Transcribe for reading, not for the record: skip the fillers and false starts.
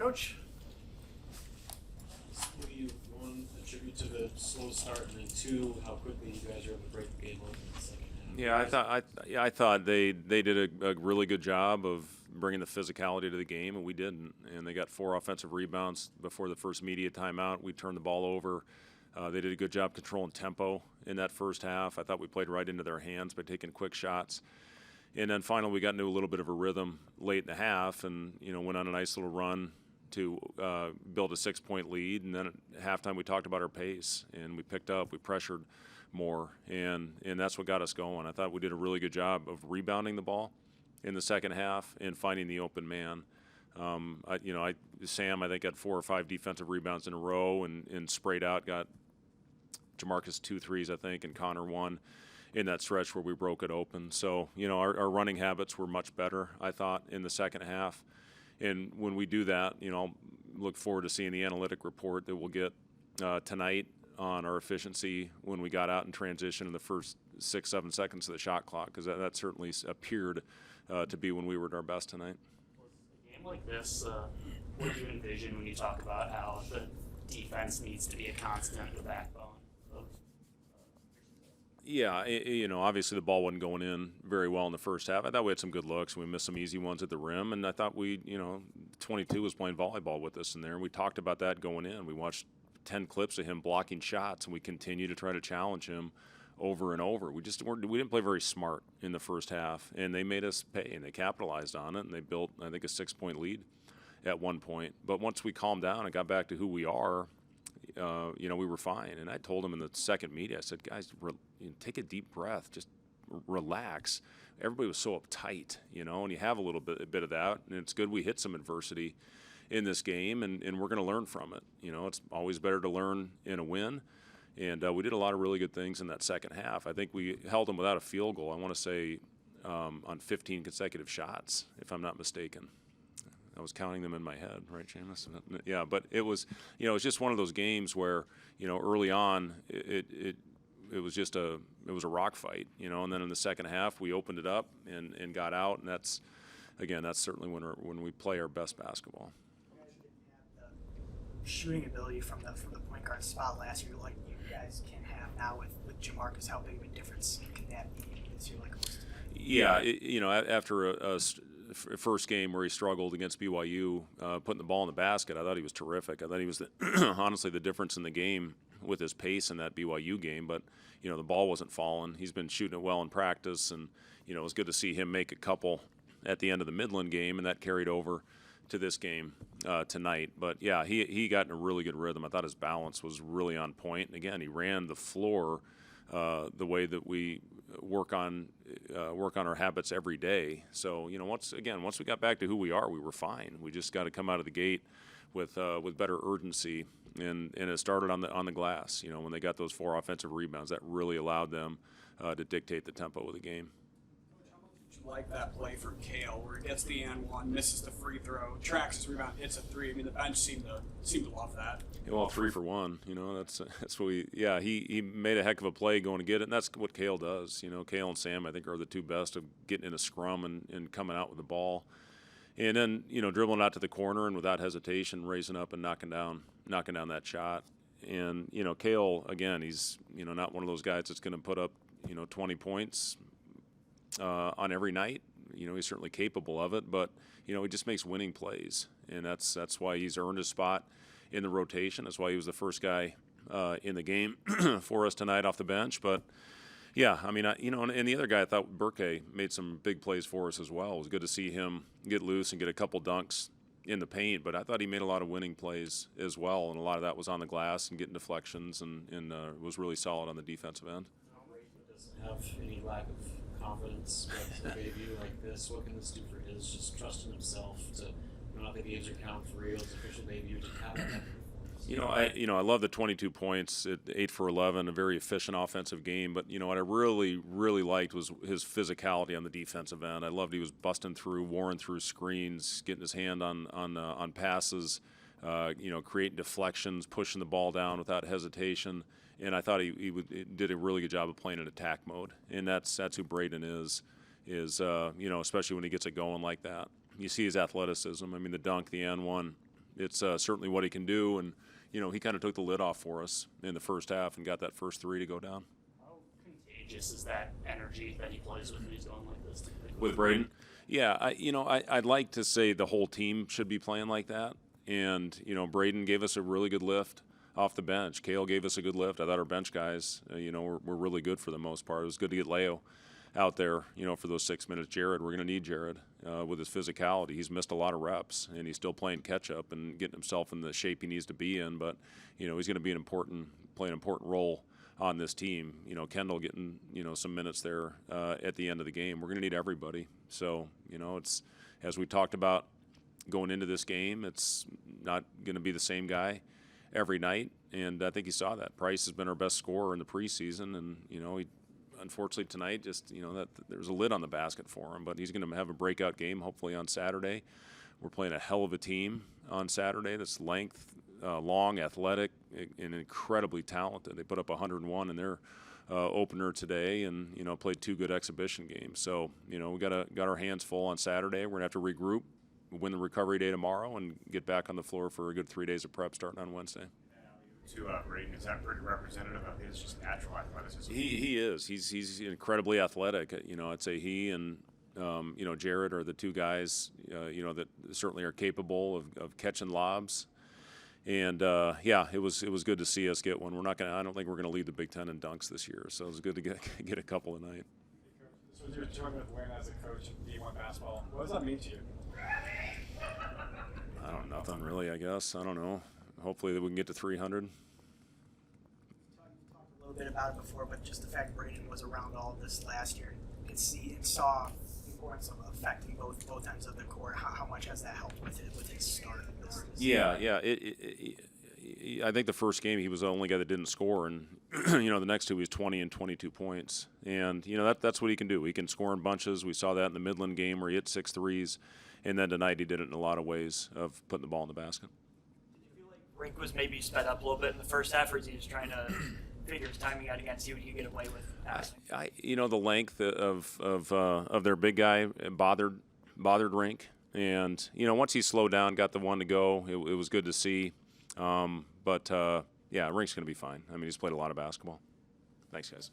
Coach? What do you, one, attribute to the slow start, and then two, how quickly you guys are able to break the game open in the second half? I thought they did a really good job of bringing the physicality to the game, and we didn't. And they got 4 offensive rebounds before the first media timeout. We turned the ball over. They did a good job controlling tempo in that first half. I thought we played right into their hands by taking quick shots. And then finally we got into a little bit of a rhythm late in the half and, went on a nice little run to build a 6-point lead. And then at halftime we talked about our pace, and we picked up, we pressured more, and that's what got us going. I thought we did a really good job of rebounding the ball in the second half and finding the open man. Sam, I think, had 4 or 5 defensive rebounds in a row and sprayed out, got Jamarcus 2 threes, I think, and Connor 1 in that stretch where we broke it open. So, our running habits were much better, I thought, in the second half. And when we do that, I'll look forward to seeing the analytic report that we'll get tonight on our efficiency when we got out in transition in the first 6-7 seconds of the shot clock, because that certainly appeared to be when we were at our best tonight. A game like this, what do you envision when you talk about how the defense needs to be a constant, the backbone of Yeah, obviously the ball wasn't going in very well in the first half. I thought we had some good looks. We missed some easy ones at the rim, and I thought 22 was playing volleyball with us in there, and we talked about that going in. We watched 10 clips of him blocking shots, and we continue to try to challenge him over and over. We didn't play very smart in the first half, and they made us pay, and they capitalized on it, and they built, I think, a 6-point lead at one point. But once we calmed down and got back to who we are, we were fine. And I told him in the second media, I said, guys, take a deep breath, just relax. Everybody was so uptight, and you have a little bit of that, and it's good we hit some adversity in this game, and we're going to learn from it. It's always better to learn in a win, and we did a lot of really good things in that second half. I think we held them without a field goal, I want to say, on 15 consecutive shots, if I'm not mistaken. I was counting them in my head, right, Seamus? Yeah, but it was, it's just one of those games where, early on it was just a rock fight, and then in the second half we opened it up and got out, and that's certainly when we play our best basketball. You guys didn't have the shooting ability from the point guard spot last year like you guys can have now with Jamarcus. How big of a difference can that be this year, like it was tonight? Yeah, after a first game where he struggled against BYU, putting the ball in the basket, I thought he was terrific. I thought he was honestly the difference in the game with his pace in that BYU game. But the ball wasn't falling. He's been shooting it well in practice, and it was good to see him make a couple at the end of the Midland game, and that carried over to this game tonight. But yeah, he got in a really good rhythm. I thought his balance was really on point. And again, he ran the floor the way that we work on our habits every day. So once we got back to who we are, we were fine. We just got to come out of the gate with better urgency, and it started on the glass. When they got those 4 offensive rebounds, that really allowed them to dictate the tempo of the game. Did you like that play from Kale where he gets the and one, misses the free throw, tracks his rebound, hits a 3? I mean, the bench seemed to love that. Yeah, well, 3 for 1. That's what he made a heck of a play going to get it, and that's what Kale does. Kale and Sam, I think, are the 2 best of getting in a scrum and coming out with the ball, and then dribbling out to the corner and without hesitation raising up and knocking down that shot. And Kale, again, he's not one of those guys that's going to put up 20 points on every night. He's certainly capable of it, but he just makes winning plays, and that's why he's earned his spot in the rotation. That's why he was the first guy in the game for us tonight off the bench. But yeah, I mean, and the other guy, I thought Burke made some big plays for us as well. It was good to see him get loose and get a couple dunks in the paint, but I thought he made a lot of winning plays as well, and a lot of that was on the glass and getting deflections, and was really solid on the defensive end. Doesn't have any lack of confidence with a debut like this. What can this do for his just trust in himself to not that the games are counted for real, his official debut to have that performance? I love the 22 points at 8 for 11, a very efficient offensive game. But what I really, really liked was his physicality on the defensive end. I loved he was busting through, warring through screens, getting his hand on passes, creating deflections, pushing the ball down without hesitation. And I thought he did a really good job of playing in attack mode. And that's who Braden is especially when he gets it going like that. You see his athleticism. I mean, the dunk, the N1, it's certainly what he can do. And he kind of took the lid off for us in the first half and got that first three to go down. How contagious is that energy that he plays with when he's going like this? With Braden? Yeah, I'd like to say the whole team should be playing like that. And, Braden gave us a really good lift off the bench. Kale gave us a good lift. I thought our bench guys, were really good for the most part. It was good to get Leo out there, for those 6 minutes. Jared, we're going to need Jared with his physicality. He's missed a lot of reps, and he's still playing catch-up and getting himself in the shape he needs to be in. But, he's going to be play an important role on this team. Kendall getting, some minutes there at the end of the game. We're going to need everybody. So, it's, as we talked about going into this game, it's not going to be the same guy every night. And I think you saw that. Price has been our best scorer in the preseason. And, he unfortunately tonight just, that there's a lid on the basket for him. But he's going to have a breakout game hopefully on Saturday. We're playing a hell of a team on Saturday that's long, athletic, and incredibly talented. They put up 101 in their opener today, and played 2 good exhibition games. So we got our hands full on Saturday. We're gonna have to regroup, win the recovery day tomorrow, and get back on the floor for a good 3 days of prep starting on Wednesday. To Braden, is that pretty representative of his just natural athleticism? He is. He's incredibly athletic. I'd say he and Jared are the 2 guys that certainly are capable of catching lobs. And it was good to see us get one. I don't think we're gonna lead the Big Ten in dunks this year, so it was good to get a couple tonight. So you're joining with Wayne as a coach in D1 basketball. What does that mean to you? Nothing really, I guess. I don't know. Hopefully that we can get to 300. You talked a little bit about it before, but just the fact Braden was around all of this last year, you could see and saw the importance of affecting both ends of the court. How much has that helped with his start of this? Yeah. I think the first game he was the only guy that didn't score, and the next 2 he was 20 and 22 points, and that's what he can do. He can score in bunches. We saw that in the Midland game where he hit 6 threes, and then tonight he did it in a lot of ways of putting the ball in the basket. Did you feel like Rink was maybe sped up a little bit in the first half, or is he just trying to figure his timing out again, see what he can get away with? The length of their big guy bothered Rink, and once he slowed down, got the one to go, it was good to see. But Rink's going to be fine. I mean, he's played a lot of basketball. Thanks, guys.